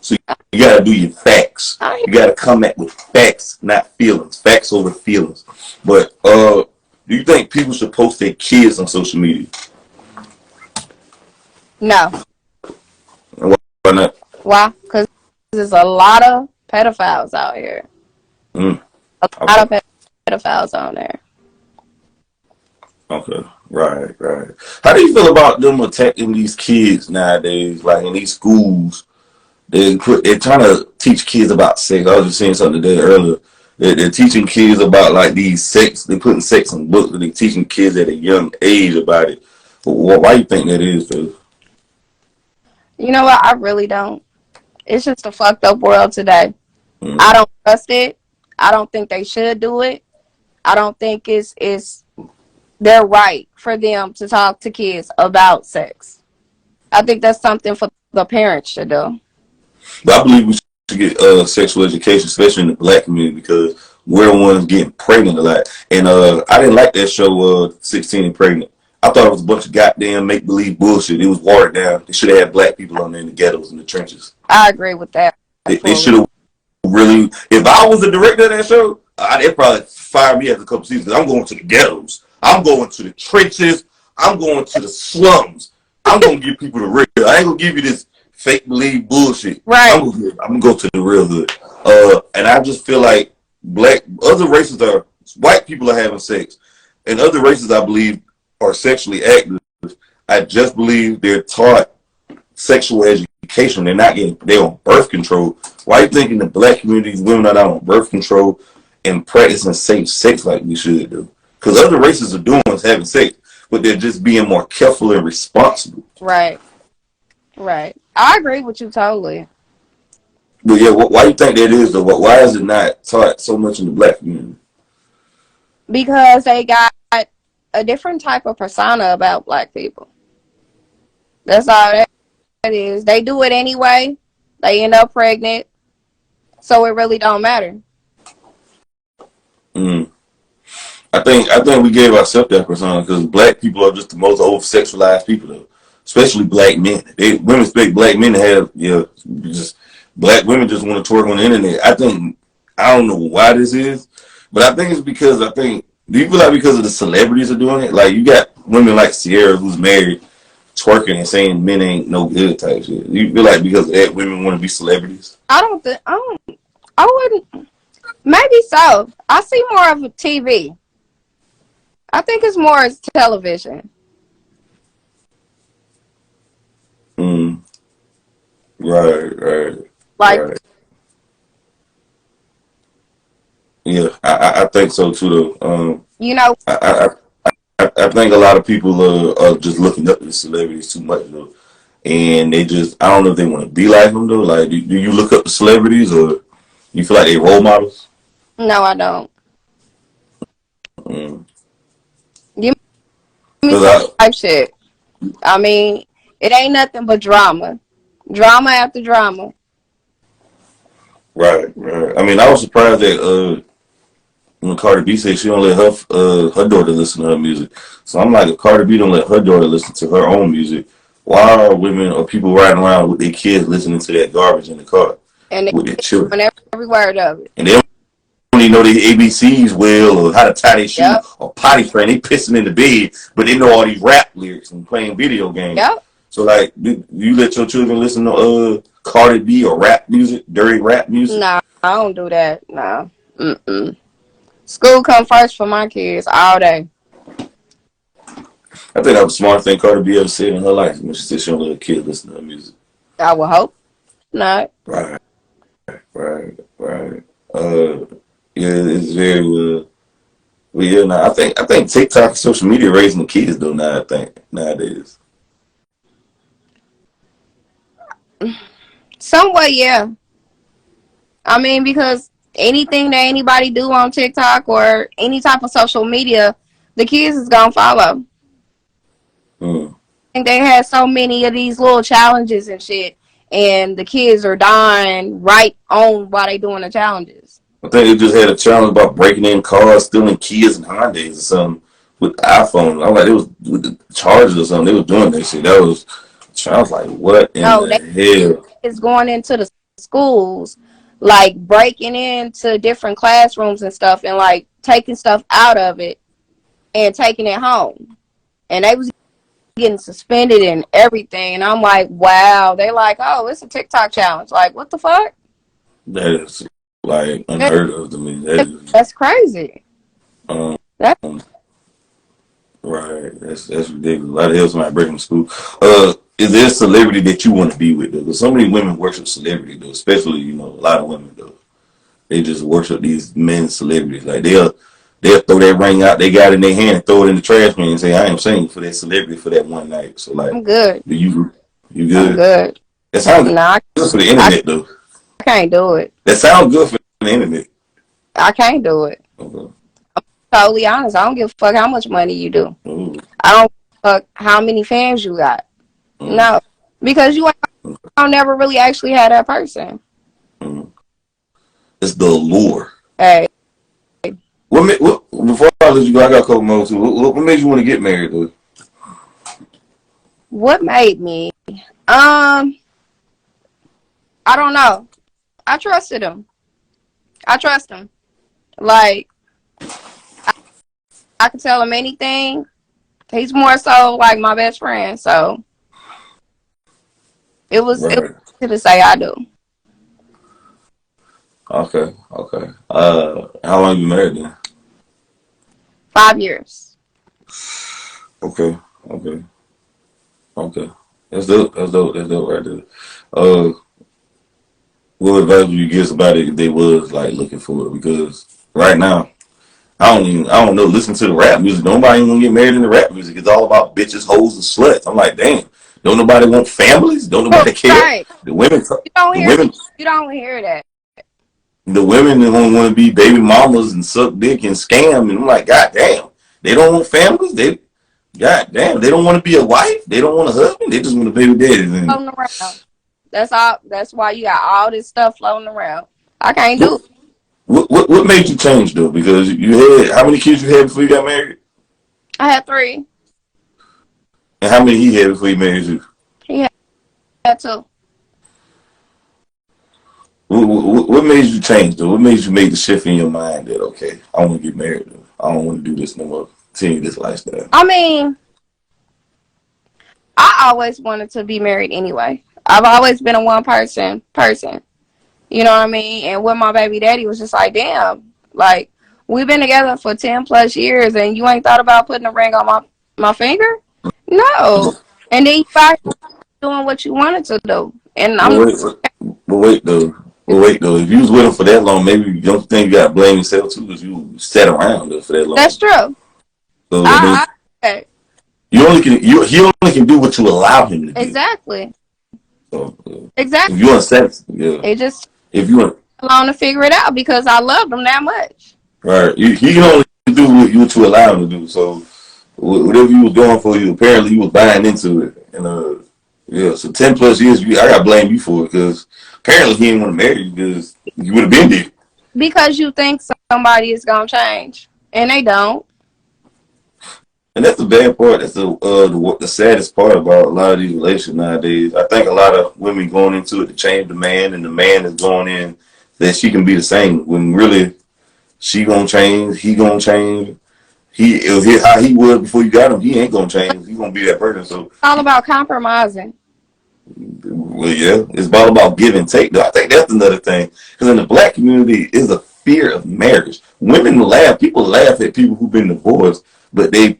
So you gotta do your facts. I You gotta come at with facts, not feelings. Facts over feelings. But do you think people should post their kids on social media? No. And why not? Why? Because there's a lot of pedophiles out here. Mm, A okay. lot of pedophiles on there. Okay. Right, right. How do you feel about them attacking these kids nowadays? Like in these schools, they're trying to teach kids about sex. I was just saying something today earlier. They're teaching kids about like these sex. They're putting sex in books, and they're teaching kids at a young age about it. Why do you think that is, though? You know what? I really don't. It's just a fucked up world today. I Mm. don't trust it. I don't think they should do it. I don't think it's their right for them to talk to kids about sex. I think that's something for the parents to do. But I believe we should get sexual education, especially in the black community, because we're the ones getting pregnant a lot. And I didn't like that show, 16 and Pregnant. I thought it was a bunch of goddamn make believe bullshit. It was watered down. They should have had black people on there in the ghettos and the trenches. I agree with that They fully. should have really. If I was the director of that show, they'd probably fire me after a couple seasons. I'm going to the ghettos. I'm going to the trenches. I'm going to the slums. I'm going to give people the real. I ain't going to give you this fake believe bullshit. Right. I'm gonna go to the real hood. And I just feel like other races are white people are having sex, and other races I believe are sexually active. I just believe they're taught sexual education. They're on birth control. Why are you thinking the black communities, women are not on birth control and practicing safe sex like we should do? Because other races are doing is having sex, but they're just being more careful and responsible. Right. Right. I agree with you totally. But yeah, why do you think that is though? Why is it not taught so much in the black community? Because they got a different type of persona about black people. That's all that is. They do it anyway. They end up pregnant. So it really don't matter. Mm. I think we gave ourselves that persona because black people are just the most over sexualized people though, especially black men. Women expect black men to have just black women just want to twerk on the internet. I don't know why this is, but I think it's because do you feel like because of the celebrities are doing it? Like you got women like Sierra who's married twerking and saying men ain't no good type shit. You feel like because of that women want to be celebrities? I wouldn't. Maybe so. I see more of a TV. I think it's more as television. Mm. Right, right, Like, right. Yeah, I think so too. Though. you know, I, I think a lot of people are just looking up to the celebrities too much though, and I don't know if they want to be like them though. Like, do you look up to celebrities or you feel like they role models? no, I don't. Mm. Give me Cause some type shit. I mean, it ain't nothing but drama. Drama after drama. right, right. I mean, I was surprised that when Cardi B said she don't let her daughter listen to her music. So I'm like, if Cardi B don't let her daughter listen to her own music, why are women or people riding around with their kids listening to that garbage in the car And with their they children? doing every word of it. And they don't even know their ABCs well or how to tie their shoe Yep. or potty train. They pissing in the bed, but they know all these rap lyrics and playing video games. Yep. So like, do you let your children listen to Cardi B or rap music, dirty rap music? Nah, I don't do that. No. Mm-mm. School come first for my kids all day. I think that was the smartest thing Cardi B ever said in her life when she said she don't let her kid listen to her music. I would hope not. Right, right, right. Yeah, it's very well. Well, yeah, no, I think TikTok and social media raising the kids though. Now I think nowadays. Some way, yeah. I mean, because anything that anybody do on TikTok or any type of social media, the kids is gonna follow. Mm. And they had so many of these little challenges and shit, and the kids are dying right on while they doing the challenges. I think they just had a challenge about breaking in cars, stealing Kias and Hondas or something with iPhone. I was like, it was with the chargers or something. They was doing that shit. I was like, what in No, the hell? is going into the schools, like breaking into different classrooms and stuff, and like taking stuff out of it and taking it home. And they was getting suspended and everything. And I'm like, wow. They like, oh, it's a TikTok challenge. Like, what the fuck? That is like unheard of to me. That is That's crazy. um, That right. That's ridiculous. Why the hell somebody breaking the school? Is there a celebrity that you want to be with though? Because so many women worship celebrity though, especially a lot of women though. They just worship these men celebrities. Like they'll throw that ring out they got in their hand and throw it in the trash can and say, I am saying for that celebrity for that one night. So like, I'm good. do you I'm good? good. That sounds Nah, good for the I internet though. can't do it. That sounds good for the internet. I can't do it. Okay. Totally honest. I don't give a fuck how much money you do. Ooh. I don't give a fuck how many fans you got. Mm. No, because you don't never really actually have that person. Mm. It's the allure. Hey, What before I let you go, I got a couple more too. What made you want to get married though? what made me? I don't know. I trusted him. I trust him. Like I could tell him anything. He's more so like my best friend. So it was Right. to say I do. Okay. Okay. How long you married then? 5 years. Okay. Okay. Okay. That's dope. That's dope. That's dope right there. Uh, what advice would you give somebody if they was like looking for it? Because right now, I don't know. Listen to the rap music. Nobody even gonna get married in the rap music. It's all about bitches, hoes, and sluts. I'm like, damn. Don't nobody want families? Don't nobody care? Right. The women, You don't the hear. women, You don't hear that. the women that want to be baby mamas and suck dick and scam. And I'm like, god damn. They don't want families. God damn. They don't want to be a wife. They don't want a husband. They just want a baby daddy. And Floating around. That's all. That's why you got all this stuff floating around. I can't do what, it. what made you change though? Because you had how many kids you had before you got married, I had 3. and how many he had before he married you? He had 2. What made you change though? What made you make the shift in your mind that okay, I want to get married though. I don't want to do this no more. Continue this lifestyle. I mean, I always wanted to be married anyway. I've always been a one person. You know what I mean? And with my baby daddy was just like, damn, like we've been together for 10 plus years and you ain't thought about putting a ring on my finger? No. And then you out here doing what you wanted to do. And But I'm wait, but wait though. But wait though. If you was with him for that long, maybe you don't think you got to blame yourself too because you sat around though for that long. that's true. So I mean, I he only can do what you allow him to do. exactly. So Exactly. if you want sex, yeah. It just If you want, alone to figure it out because I loved him that much. right, he can only do what you allow him to do. So whatever you was doing for you, apparently you was buying into it. And yeah, so 10 plus years, I gotta blame you for it because apparently he didn't want to marry you because you would have been there. Because you think somebody is gonna change. And they don't. And that's the bad part. That's the saddest part about a lot of these relationships nowadays. I think a lot of women going into it to change the man, and the man is going in that she can be the same. When really she gonna change, he gonna change. How he was before you got him. He ain't gonna change. He gonna be that person. So It's all about compromising. well, yeah, it's all about give and take. Though I think that's another thing because in the black community is a fear of marriage. Women laugh. People laugh at people who've been divorced, but they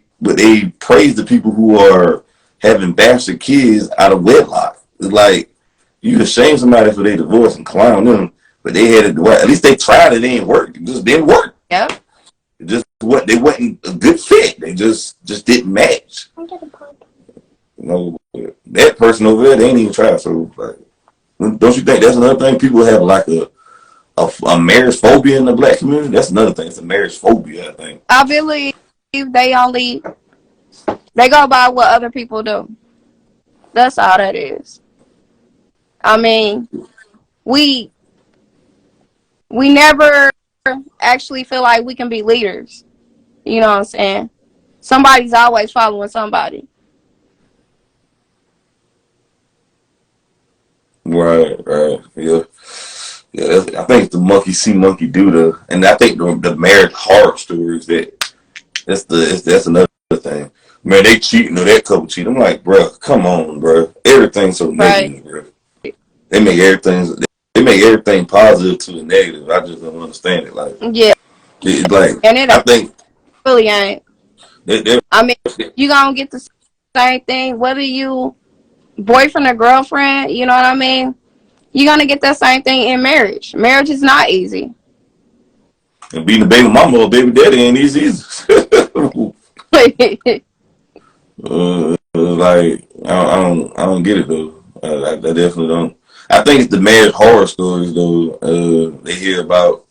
praise the people who are having bastard kids out of wedlock. It's like you can shame somebody for their divorce and clown them, but they had it. At least they tried it. It didn't work. It just didn't work. Yep. It just what they wasn't a good fit. They just didn't match. That person over there, they ain't even try. So like, don't you think that's another thing? People have like a marriage phobia in the black community. That's another thing. It's a marriage phobia, I think. I believe they go by what other people do. That's all that is. I mean, we never actually feel like we can be leaders. You know what I'm saying? Somebody's always following somebody. Right, right, yeah. Yeah, I think it's the monkey see, monkey do the, and I think the marriage horror stories that's another thing. Man, they cheating or that couple cheating. I'm like, bro, come on, bro. Everything's so Right. negative, bro. They make everything positive to the negative. I just don't understand it. Like, Yeah. like And it I think really ain't. they I mean, you gonna get the same thing whether you boyfriend or girlfriend. You know what I mean? You're gonna get that same thing in marriage. Marriage is not easy. and being a baby mama or baby daddy ain't easy. Like I don't get it though. I definitely don't. I think it's the marriage horror stories though. They hear about,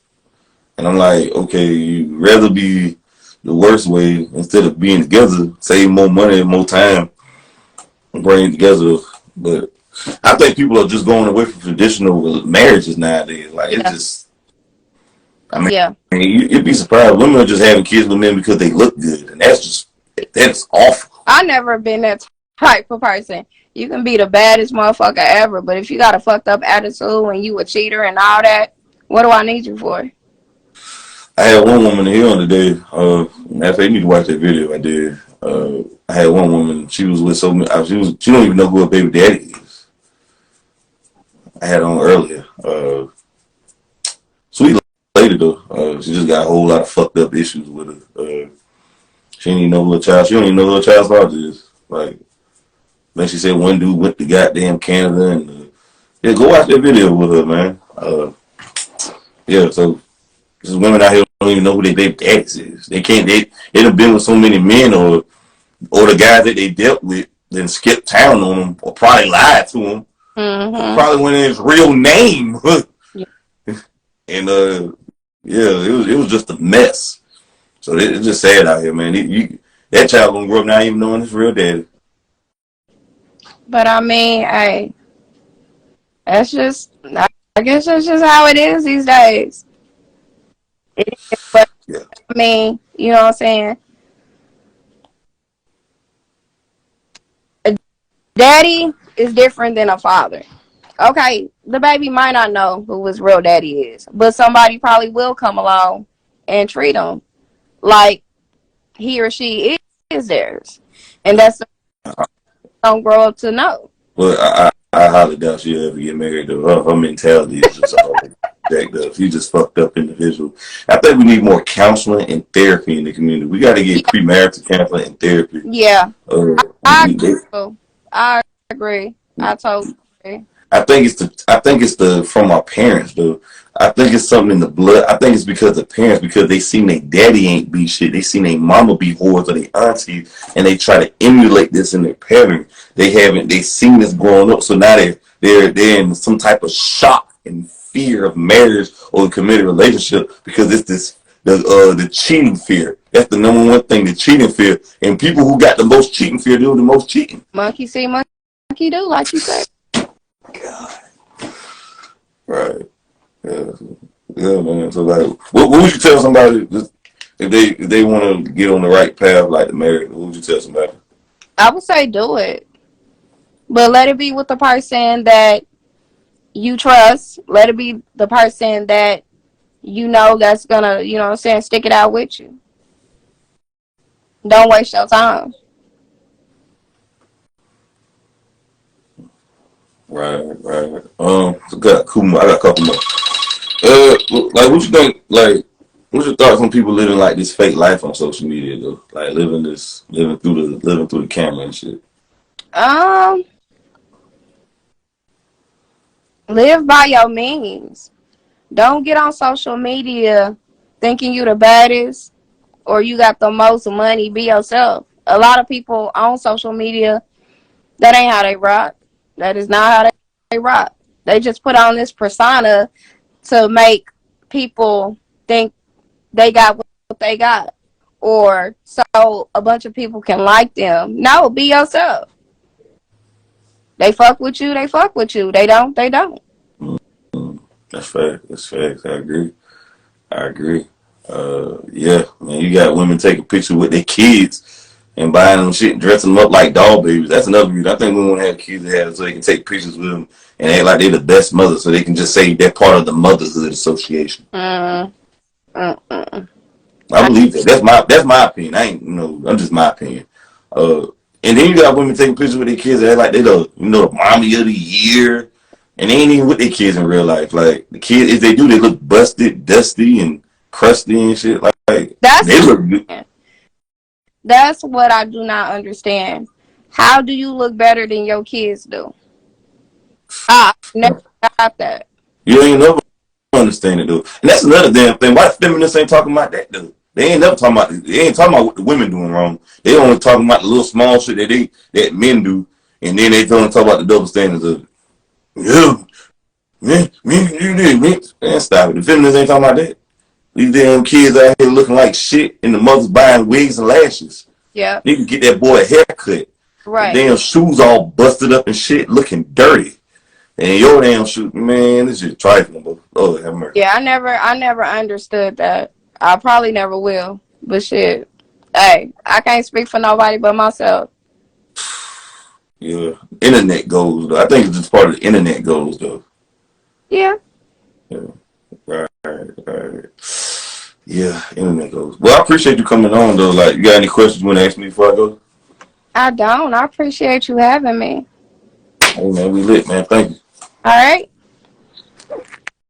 and I'm like, okay, you rather be the worst way instead of being together, save more money and more time, and bring it together. But I think people are just going away from traditional marriages nowadays. Like it's Yeah. just, I mean, Yeah. you'd be surprised. Women are just having kids with men because they look good, and that's awful. I never been that type of person. You can be the baddest motherfucker ever, but if you got a fucked up attitude and you a cheater and all that, what do I need you for? I had one woman here on the day. Matter of fact, you need to watch that video I did. I had one woman. She was with so many. She don't even know who her baby daddy is. I had on earlier. Sweet lady though. She just got a whole lot of fucked up issues with her. She didn't even know who her child. She don't even know who her child's father is. Like, then she said one dude went to goddamn Canada and yeah, go watch that video with her, man. Yeah, so there's women out here who don't even know who their baby daddies is. They can't. They done been with so many men or the guys that they dealt with, then skipped town on them or probably lied to them. Or Mm-hmm. probably went in his real name. Yeah. And yeah, it was just a mess. So it's just sad out here, man. That child gonna grow up not even knowing his real daddy. But I mean, hey, that's just, I guess that's just how it is these days. It is, but Yeah. I mean, you know what I'm saying? A daddy is different than a father. Okay, the baby might not know who his real daddy is, but somebody probably will come along and treat him like he or she is theirs, and that's don't grow up to know. But I highly doubt she'll ever get married though. Her mentality is just all jacked up. She's just fucked up individual. I think we need more counseling and therapy in the community. We got to get Yeah, premarital counseling and therapy. yeah, Uh, I we, they, agree. I agree. I totally agree. I think it's the from our parents though. I think it's something in the blood. I think it's because the parents because they seen their daddy ain't be shit. They seen their mama be whores or their auntie, and they try to emulate this in their pattern. They seen this growing up, so now they're in some type of shock and fear of marriage or a committed relationship because it's this the cheating fear. That's the number one thing, the cheating fear. And people who got the most cheating fear do the most cheating. Monkey see, monkey do, like you said. God. Right. Yeah. Yeah, man. So like, what would you tell somebody if they want to get on the right path, like the marriage? What would you tell somebody? I would say do it, but let it be with the person that you trust. Let it be the person that you know that's gonna, you know what I'm saying, stick it out with you. Don't waste your time. Right, right. So got cool. I got a couple more. Like, what you think? Like, what's your thoughts on people living like this fake life on social media though? Like living through the camera and shit. Um, Live by your means. Don't get on social media thinking you the baddest or you got the most money. Be yourself. A lot of people on social media, that ain't how they rock. That is not how they rock. They just put on this persona to make people think they got what they got. Or so a bunch of people can like them. No, be yourself. They fuck with you, they fuck with you. They don't, they don't. Mm, that's fact. That's facts. I agree. I agree. Yeah, man. You got women taking pictures with their kids and buying them shit, dressing them up like doll babies. That's another reason. I think we want to have kids that have so they can take pictures with them and act like they're the best mother, so they can just say they're part of the Motherhood Association. Mm, I believe that. That's my opinion. I ain't I'm just my opinion. And then you got women taking pictures with their kids that act like they the mommy of the year, and they ain't even with their kids in real life. Like the kids, if they do, they look busted, dusty, and crusty and shit. Like they look good. That's what I do not understand. How do you look better than your kids do? I never got that. You ain't never understand it though. And that's another damn thing. Why feminists ain't talking about that though? They ain't never talking about. They ain't talking about what the women doing wrong. They only talking about the little small shit that men do, and then they don't talk about the double standards of it. Yeah, you did, man. Man, stop it. The feminists ain't talking about that. These damn kids out here looking like shit, and the mothers buying wigs and lashes. Yeah. You can get that boy a haircut. Right. The damn shoes all busted up and shit, looking dirty. And your damn shoe, man, this is trifling, bro. Oh, have mercy. Yeah, I never understood that. I probably never will. But shit, hey, I can't speak for nobody but myself. Yeah, internet goals, though. I think it's just part of the internet goals, though. Yeah. Yeah. Right. Yeah, internet goals. Well, I appreciate you coming on, though. Like, you got any questions you want to ask me before I go? I don't. I appreciate you having me. Hey, man, we lit, man. Thank you. All right.